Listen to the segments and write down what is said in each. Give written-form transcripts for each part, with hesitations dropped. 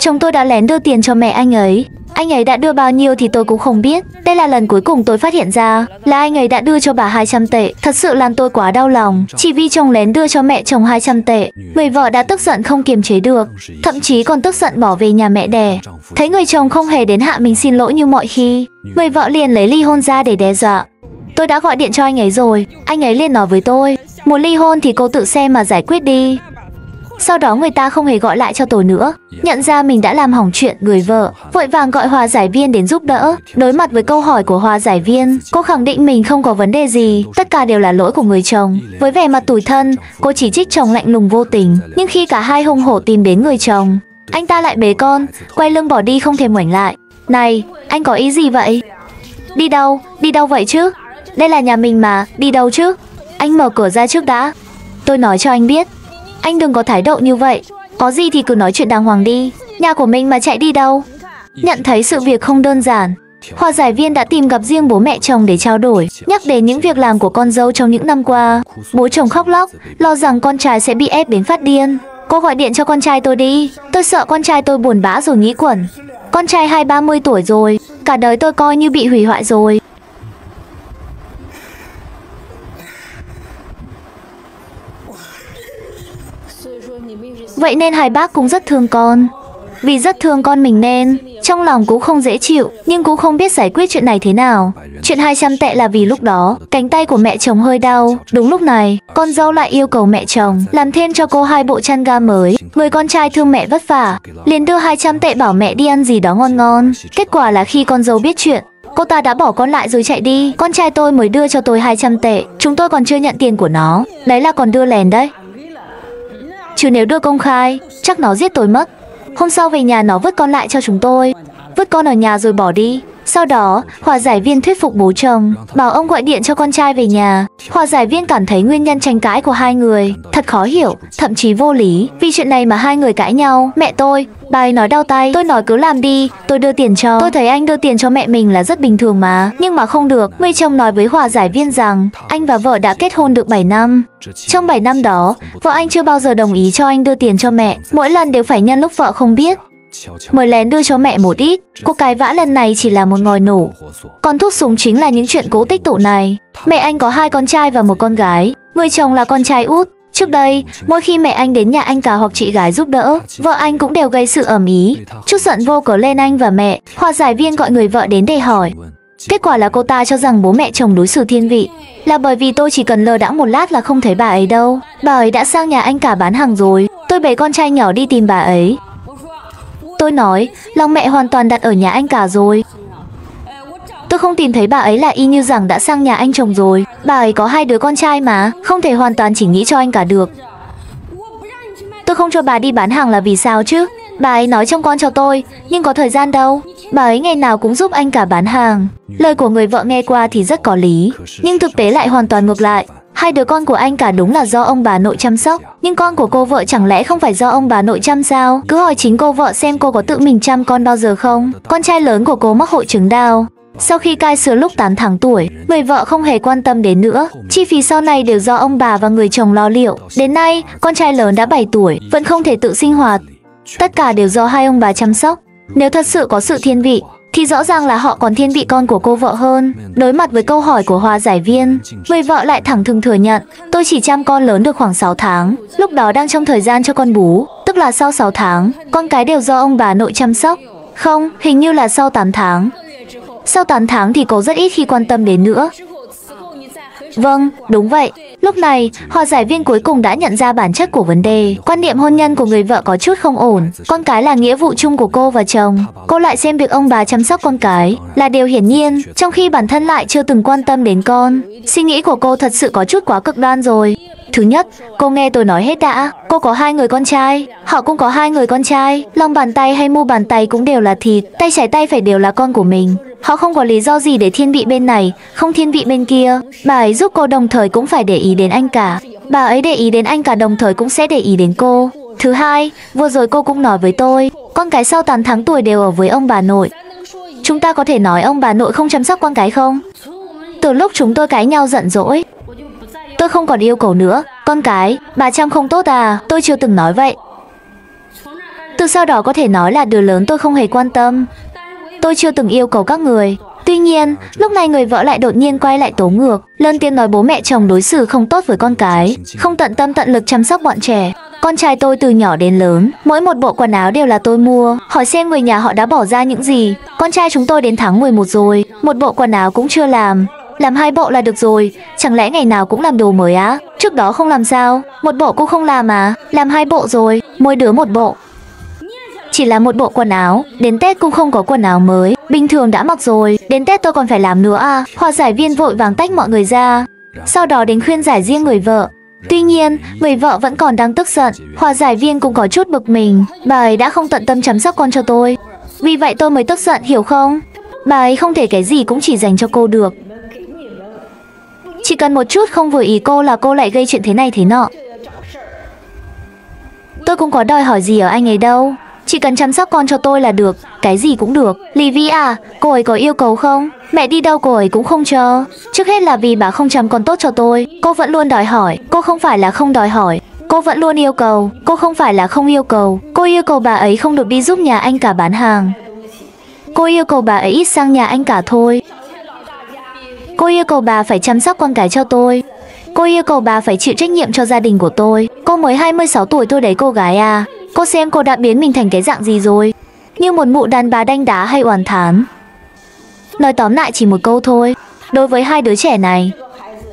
Chồng tôi đã lén đưa tiền cho mẹ anh ấy. Anh ấy đã đưa bao nhiêu thì tôi cũng không biết. Đây là lần cuối cùng tôi phát hiện ra là anh ấy đã đưa cho bà 200 tệ. Thật sự làm tôi quá đau lòng. Chỉ vì chồng lén đưa cho mẹ chồng 200 tệ, người vợ đã tức giận không kiềm chế được, thậm chí còn tức giận bỏ về nhà mẹ đẻ. Thấy người chồng không hề đến hạ mình xin lỗi như mọi khi, người vợ liền lấy ly hôn ra để đe dọa. Tôi đã gọi điện cho anh ấy rồi. Anh ấy liền nói với tôi, muốn ly hôn thì cô tự xem mà giải quyết đi. Sau đó người ta không hề gọi lại cho tôi nữa. Nhận ra mình đã làm hỏng chuyện, người vợ vội vàng gọi hòa giải viên đến giúp đỡ. Đối mặt với câu hỏi của hòa giải viên, cô khẳng định mình không có vấn đề gì, tất cả đều là lỗi của người chồng. Với vẻ mặt tủi thân, cô chỉ trích chồng lạnh lùng vô tình. Nhưng khi cả hai hùng hổ tìm đến người chồng, anh ta lại bế con, quay lưng bỏ đi không thèm ngoảnh lại. Này, anh có ý gì vậy? Đi đâu? Đi đâu vậy chứ? Đây là nhà mình mà, đi đâu chứ? Anh mở cửa ra trước đã. Tôi nói cho anh biết, anh đừng có thái độ như vậy. Có gì thì cứ nói chuyện đàng hoàng đi. Nhà của mình mà chạy đi đâu? Nhận thấy sự việc không đơn giản, hòa giải viên đã tìm gặp riêng bố mẹ chồng để trao đổi, nhắc đến những việc làm của con dâu trong những năm qua. Bố chồng khóc lóc, lo rằng con trai sẽ bị ép đến phát điên. Cô gọi điện cho con trai tôi đi. Tôi sợ con trai tôi buồn bã rồi nghĩ quẩn. Con trai 20-30 tuổi rồi, cả đời tôi coi như bị hủy hoại rồi. Vậy nên hai bác cũng rất thương con. Vì rất thương con mình nên trong lòng cũng không dễ chịu, nhưng cũng không biết giải quyết chuyện này thế nào. Chuyện 200 tệ là vì lúc đó cánh tay của mẹ chồng hơi đau. Đúng lúc này, con dâu lại yêu cầu mẹ chồng làm thêm cho cô 2 bộ chăn ga mới. Người con trai thương mẹ vất vả, liền đưa 200 tệ bảo mẹ đi ăn gì đó ngon ngon. Kết quả là khi con dâu biết chuyện, cô ta đã bỏ con lại rồi chạy đi. Con trai tôi mới đưa cho tôi 200 tệ, chúng tôi còn chưa nhận tiền của nó. Đấy là còn đưa lèn đấy. Chứ nếu đưa công khai, chắc nó giết tôi mất. Hôm sau về nhà nó vứt con lại cho chúng tôi. Vứt con ở nhà rồi bỏ đi. Sau đó, hòa giải viên thuyết phục bố chồng, bảo ông gọi điện cho con trai về nhà. Hòa giải viên cảm thấy nguyên nhân tranh cãi của hai người thật khó hiểu, thậm chí vô lý. Vì chuyện này mà hai người cãi nhau. Mẹ tôi, bà ấy nói đau tay, tôi nói cứ làm đi, tôi đưa tiền cho. Tôi thấy anh đưa tiền cho mẹ mình là rất bình thường mà. Nhưng mà không được, người chồng nói với hòa giải viên rằng anh và vợ đã kết hôn được 7 năm. Trong 7 năm đó, vợ anh chưa bao giờ đồng ý cho anh đưa tiền cho mẹ. Mỗi lần đều phải nhân lúc vợ không biết mới lén đưa cho mẹ một ít. Cuộc cãi vã lần này chỉ là một ngòi nổ. Còn thuốc súng chính là những chuyện cố tích tụ này. Mẹ anh có 2 con trai và 1 con gái. Người chồng là con trai út. Trước đây, mỗi khi mẹ anh đến nhà anh cả hoặc chị gái giúp đỡ, vợ anh cũng đều gây sự ầm ĩ, trút giận vô cớ lên anh và mẹ. Hòa giải viên gọi người vợ đến để hỏi. Kết quả là cô ta cho rằng bố mẹ chồng đối xử thiên vị là bởi vì tôi chỉ cần lơ đãng một lát là không thấy bà ấy đâu. Bà ấy đã sang nhà anh cả bán hàng rồi. Tôi bế con trai nhỏ đi tìm bà ấy. Tôi nói, lòng mẹ hoàn toàn đặt ở nhà anh cả rồi. Tôi không tìm thấy bà ấy là y như rằng đã sang nhà anh chồng rồi. Bà ấy có 2 đứa con trai mà, không thể hoàn toàn chỉ nghĩ cho anh cả được. Tôi không cho bà đi bán hàng là vì sao chứ? Bà ấy nói trông con cho tôi, nhưng có thời gian đâu. Bà ấy ngày nào cũng giúp anh cả bán hàng. Lời của người vợ nghe qua thì rất có lý, nhưng thực tế lại hoàn toàn ngược lại. 2 đứa con của anh cả đúng là do ông bà nội chăm sóc. Nhưng con của cô vợ chẳng lẽ không phải do ông bà nội chăm sao? Cứ hỏi chính cô vợ xem cô có tự mình chăm con bao giờ không? Con trai lớn của cô mắc hội chứng đau. Sau khi cai sữa lúc 8 tháng tuổi, người vợ không hề quan tâm đến nữa. Chi phí sau này đều do ông bà và người chồng lo liệu. Đến nay, con trai lớn đã 7 tuổi, vẫn không thể tự sinh hoạt. Tất cả đều do 2 ông bà chăm sóc. Nếu thật sự có sự thiên vị, thì rõ ràng là họ còn thiên vị con của cô vợ hơn. Đối mặt với câu hỏi của hòa giải viên, người vợ lại thẳng thừng thừa nhận, tôi chỉ chăm con lớn được khoảng 6 tháng. Lúc đó đang trong thời gian cho con bú, tức là sau 6 tháng, con cái đều do ông bà nội chăm sóc. Không, hình như là sau 8 tháng. Sau 8 tháng thì cô rất ít khi quan tâm đến nữa. Vâng, đúng vậy. Lúc này, hòa giải viên cuối cùng đã nhận ra bản chất của vấn đề. Quan niệm hôn nhân của người vợ có chút không ổn. Con cái là nghĩa vụ chung của cô và chồng. Cô lại xem việc ông bà chăm sóc con cái là điều hiển nhiên, trong khi bản thân lại chưa từng quan tâm đến con. Suy nghĩ của cô thật sự có chút quá cực đoan rồi. Thứ nhất, cô nghe tôi nói hết đã. Cô có 2 người con trai, họ cũng có 2 người con trai. Lòng bàn tay hay mu bàn tay cũng đều là thịt, tay trái tay phải đều là con của mình. Họ không có lý do gì để thiên vị bên này, không thiên vị bên kia. Bà ấy giúp cô đồng thời cũng phải để ý đến anh cả. Bà ấy để ý đến anh cả đồng thời cũng sẽ để ý đến cô. Thứ hai, vừa rồi cô cũng nói với tôi, con cái sau 8 tháng tuổi đều ở với ông bà nội. Chúng ta có thể nói ông bà nội không chăm sóc con cái không? Từ lúc chúng tôi cãi nhau giận dỗi, tôi không còn yêu cầu nữa. Con cái, bà chăm không tốt à? Tôi chưa từng nói vậy. Từ sau đó có thể nói là đứa lớn tôi không hề quan tâm. Tôi chưa từng yêu cầu các người. Tuy nhiên, lúc này người vợ lại đột nhiên quay lại tố ngược, lớn tiếng nói bố mẹ chồng đối xử không tốt với con cái, không tận tâm tận lực chăm sóc bọn trẻ. Con trai tôi từ nhỏ đến lớn, mỗi một bộ quần áo đều là tôi mua. Hỏi xem người nhà họ đã bỏ ra những gì. Con trai chúng tôi đến tháng 11 rồi, một bộ quần áo cũng chưa làm 2 bộ là được rồi. Chẳng lẽ ngày nào cũng làm đồ mới á? Trước đó không làm sao? Một bộ cũng không làm à? Làm 2 bộ rồi, mỗi đứa một bộ. Chỉ là một bộ quần áo, đến Tết cũng không có quần áo mới, bình thường đã mặc rồi, đến Tết tôi còn phải làm nữa à? Hòa giải viên vội vàng tách mọi người ra, sau đó đến khuyên giải riêng người vợ. Tuy nhiên, người vợ vẫn còn đang tức giận. Hòa giải viên cũng có chút bực mình, bà ấy đã không tận tâm chăm sóc con cho tôi, vì vậy tôi mới tức giận, hiểu không? Bà ấy không thể cái gì cũng chỉ dành cho cô được. Chỉ cần một chút không vừa ý cô là cô lại gây chuyện thế này thế nọ. Tôi cũng có đòi hỏi gì ở anh ấy đâu, chỉ cần chăm sóc con cho tôi là được, cái gì cũng được. Livy à, cô ấy có yêu cầu không? Mẹ đi đâu cô ấy cũng không cho. Trước hết là vì bà không chăm con tốt cho tôi. Cô vẫn luôn đòi hỏi. Cô không phải là không đòi hỏi, cô vẫn luôn yêu cầu. Cô không phải là không yêu cầu. Cô yêu cầu bà ấy không được đi giúp nhà anh cả bán hàng. Cô yêu cầu bà ấy ít sang nhà anh cả thôi. Cô yêu cầu bà phải chăm sóc con cái cho tôi. Cô yêu cầu bà phải chịu trách nhiệm cho gia đình của tôi. Cô mới 26 tuổi thôi đấy cô gái à. Cô xem cô đã biến mình thành cái dạng gì rồi. Như một mụ đàn bà đanh đá hay oán thán. Nói tóm lại chỉ một câu thôi. Đối với 2 đứa trẻ này,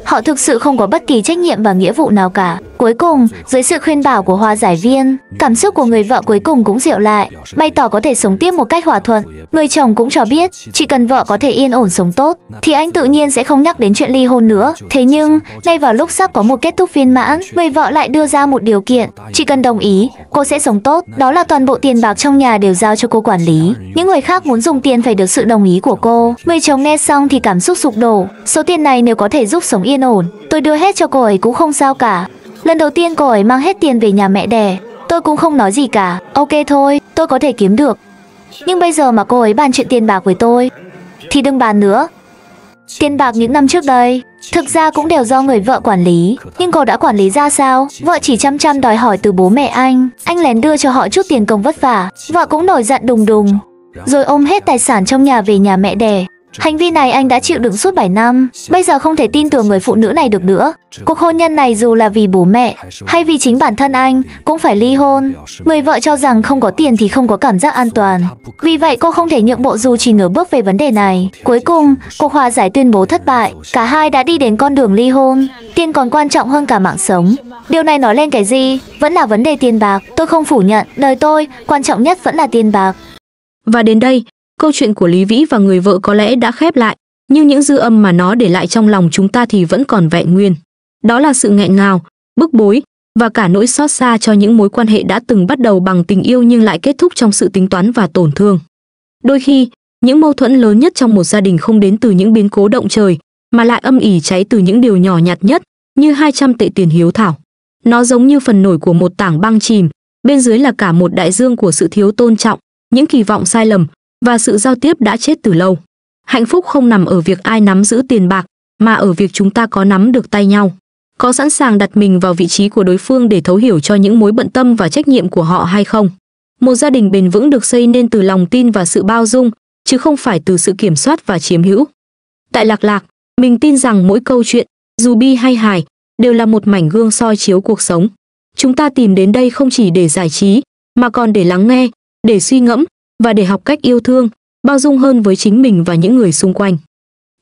họ thực sự không có bất kỳ trách nhiệm và nghĩa vụ nào cả. Cuối cùng, dưới sự khuyên bảo của hòa giải viên, cảm xúc của người vợ cuối cùng cũng dịu lại, bày tỏ có thể sống tiếp một cách hòa thuận. Người chồng cũng cho biết, chỉ cần vợ có thể yên ổn sống tốt, thì anh tự nhiên sẽ không nhắc đến chuyện ly hôn nữa. Thế nhưng, ngay vào lúc sắp có một kết thúc viên mãn, người vợ lại đưa ra một điều kiện. Chỉ cần đồng ý, cô sẽ sống tốt. Đó là toàn bộ tiền bạc trong nhà đều giao cho cô quản lý. Những người khác muốn dùng tiền phải được sự đồng ý của cô. Người chồng nghe xong thì cảm xúc sụp đổ. Số tiền này nếu có thể giúp sống yên ổn, tôi đưa hết cho cô ấy cũng không sao cả. Lần đầu tiên cô ấy mang hết tiền về nhà mẹ đẻ, tôi cũng không nói gì cả. Ok thôi, tôi có thể kiếm được. Nhưng bây giờ mà cô ấy bàn chuyện tiền bạc với tôi, thì đừng bàn nữa. Tiền bạc những năm trước đây, thực ra cũng đều do người vợ quản lý. Nhưng cô đã quản lý ra sao? Vợ chỉ chăm chăm đòi hỏi từ bố mẹ anh lén đưa cho họ chút tiền công vất vả. Vợ cũng nổi giận đùng đùng, rồi ôm hết tài sản trong nhà về nhà mẹ đẻ. Hành vi này anh đã chịu đựng suốt 7 năm. Bây giờ không thể tin tưởng người phụ nữ này được nữa. Cuộc hôn nhân này dù là vì bố mẹ hay vì chính bản thân anh cũng phải ly hôn. Người vợ cho rằng không có tiền thì không có cảm giác an toàn. Vì vậy cô không thể nhượng bộ dù chỉ nửa bước về vấn đề này. Cuối cùng, cuộc hòa giải tuyên bố thất bại. Cả hai đã đi đến con đường ly hôn. Tiền còn quan trọng hơn cả mạng sống. Điều này nói lên cái gì? Vẫn là vấn đề tiền bạc. Tôi không phủ nhận, đời tôi, quan trọng nhất vẫn là tiền bạc. Và đến đây, câu chuyện của Lý Vĩ và người vợ có lẽ đã khép lại, nhưng những dư âm mà nó để lại trong lòng chúng ta thì vẫn còn vẹn nguyên. Đó là sự nghẹn ngào, bức bối và cả nỗi xót xa cho những mối quan hệ đã từng bắt đầu bằng tình yêu nhưng lại kết thúc trong sự tính toán và tổn thương. Đôi khi, những mâu thuẫn lớn nhất trong một gia đình không đến từ những biến cố động trời, mà lại âm ỉ cháy từ những điều nhỏ nhặt nhất, như 200 tệ tiền hiếu thảo. Nó giống như phần nổi của một tảng băng chìm, bên dưới là cả một đại dương của sự thiếu tôn trọng, những kỳ vọng sai lầm và sự giao tiếp đã chết từ lâu. Hạnh phúc không nằm ở việc ai nắm giữ tiền bạc, mà ở việc chúng ta có nắm được tay nhau, có sẵn sàng đặt mình vào vị trí của đối phương để thấu hiểu cho những mối bận tâm và trách nhiệm của họ hay không. Một gia đình bền vững được xây nên từ lòng tin và sự bao dung, chứ không phải từ sự kiểm soát và chiếm hữu. Tại Lạc Lạc, mình tin rằng mỗi câu chuyện, dù bi hay hài, đều là một mảnh gương soi chiếu cuộc sống. Chúng ta tìm đến đây không chỉ để giải trí, mà còn để lắng nghe, để suy ngẫm và để học cách yêu thương, bao dung hơn với chính mình và những người xung quanh.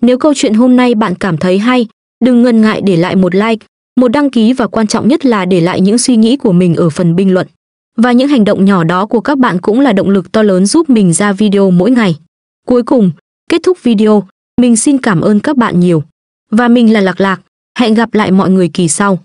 Nếu câu chuyện hôm nay bạn cảm thấy hay, đừng ngần ngại để lại một like, một đăng ký và quan trọng nhất là để lại những suy nghĩ của mình ở phần bình luận. Và những hành động nhỏ đó của các bạn cũng là động lực to lớn giúp mình ra video mỗi ngày. Cuối cùng, kết thúc video, mình xin cảm ơn các bạn nhiều. Và mình là Lạc Lạc, hẹn gặp lại mọi người kỳ sau.